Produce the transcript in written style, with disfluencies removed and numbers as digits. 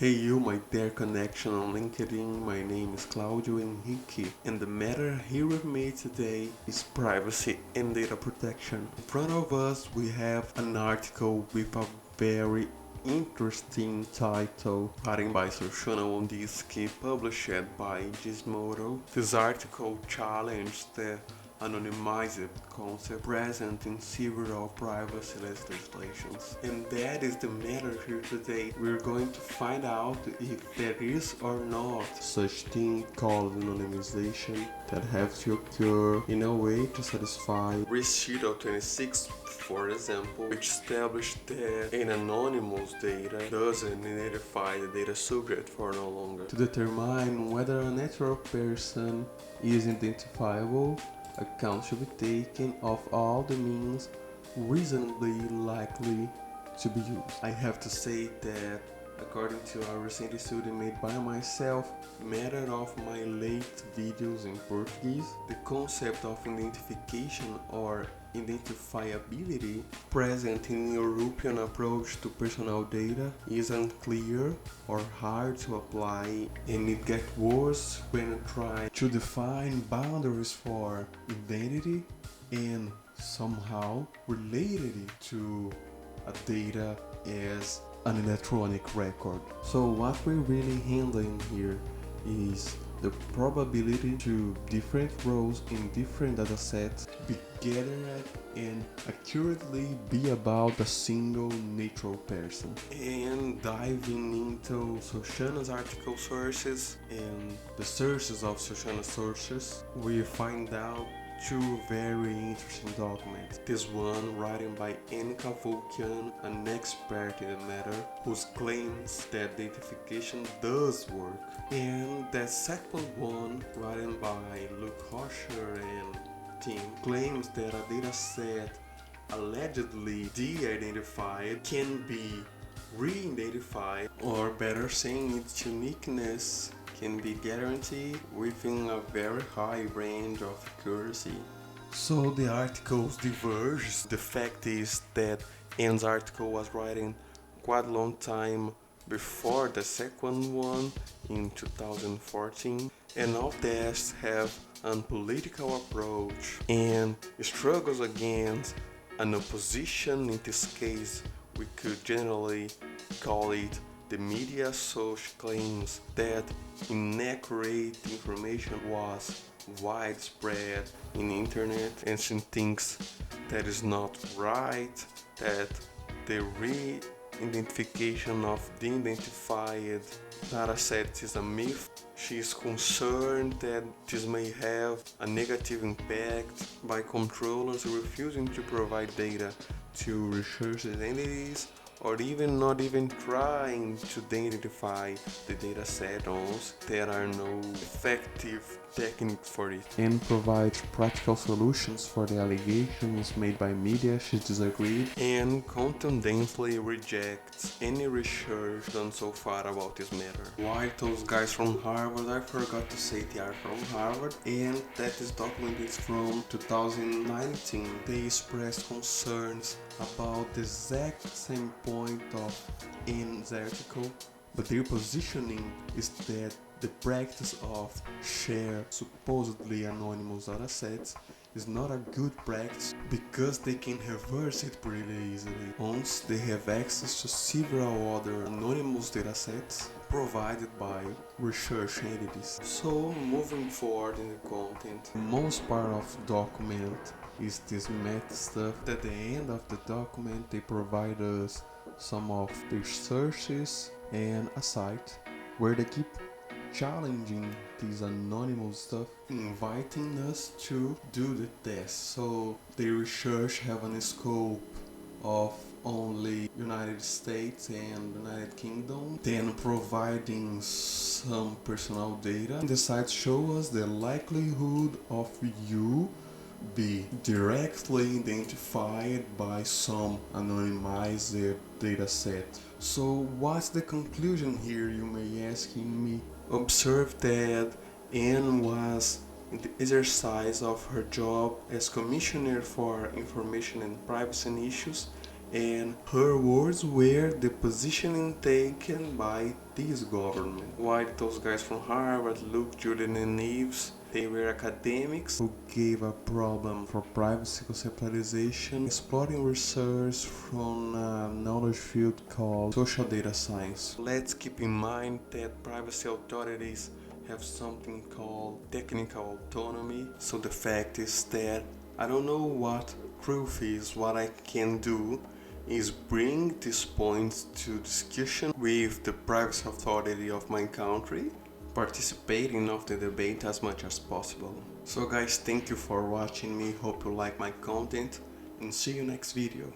Hey you, my dear connection on LinkedIn, my name is Claudio Henrique, and the matter here with me today is privacy and data protection. In front of us we have an article with a very interesting title written by Shoshana Wondiski, published by Gizmodo. This article challenged the anonymized concept present in several privacy legislations. And that is the matter here today. We're going to find out if there is or not such thing called anonymization that has to occur in a way to satisfy Recital 26, for example, which established that an anonymous data doesn't identify the data subject for no longer. To determine whether a natural person is identifiable, account should be taken of all the means reasonably likely to be used. I have to say that according to a recent study made by myself, matter of my late videos in Portuguese, the concept of identification or identifiability present in European approach to personal data is unclear or hard to apply, and it gets worse when you try to define boundaries for identity and somehow related it to a data as an electronic record. So what we're really handling here is the probability to different rows in different datasets be gathered and accurately be about a single natural person. And diving into Shoshana's article sources and the sources of Shoshana's sources, we find out two very interesting documents. This one written by Annika Volkian, an expert in the matter, who claims that identification does work. And the second one, written by Luke Hosher and team, claims that a dataset allegedly de-identified can be re-identified, or better saying, its uniqueness can be guaranteed within a very high range of accuracy. So the articles diverge. The fact is that Anne's article was written quite a long time before the second one in 2014, and all tests have a political approach and struggles against an opposition. In this case, we could generally call it the media. So she claims that inaccurate information was widespread in the internet, and she thinks that is not right, that the re-identification of the identified dataset is a myth. She is concerned that this may have a negative impact by controllers refusing to provide data to research entities, or even not even trying to identify the data set. There are no effective techniques for it, and provides practical solutions for the allegations made by media. She disagreed and contundently rejects any research done so far about this matter. Why those guys from Harvard, I forgot to say they are from Harvard, and that this document is from 2019. They expressed concerns about the exact same point of Anne's article, but their positioning is that the practice of share supposedly anonymous datasets is not a good practice because they can reverse it pretty easily once they have access to several other anonymous datasets provided by research entities. So moving forward in the content, most part of the document is this meta stuff. At the end of the document they provide us some of their sources and a site where they keep challenging this anonymous stuff, inviting us to do the test. So the research have a scope of only United States and United Kingdom, then providing some personal data. The site show us the likelihood of you be directly identified by some anonymized dataset. So what's the conclusion here, you may asking me? Observe that Anne was in the exercise of her job as Commissioner for Information and Privacy Issues, and her words were the positioning taken by this government. While those guys from Harvard, Luke, Julian and Neves, they were academics who gave a problem for privacy conceptualization, exploring research from a knowledge field called social data science. Let's keep in mind that privacy authorities have something called technical autonomy. So the fact is that I don't know what proof is. What I can do is bring these points to discussion with the privacy authority of my country, participating of the debate as much as possible. So guys, thank you for watching me, hope you like my content, and see you next video.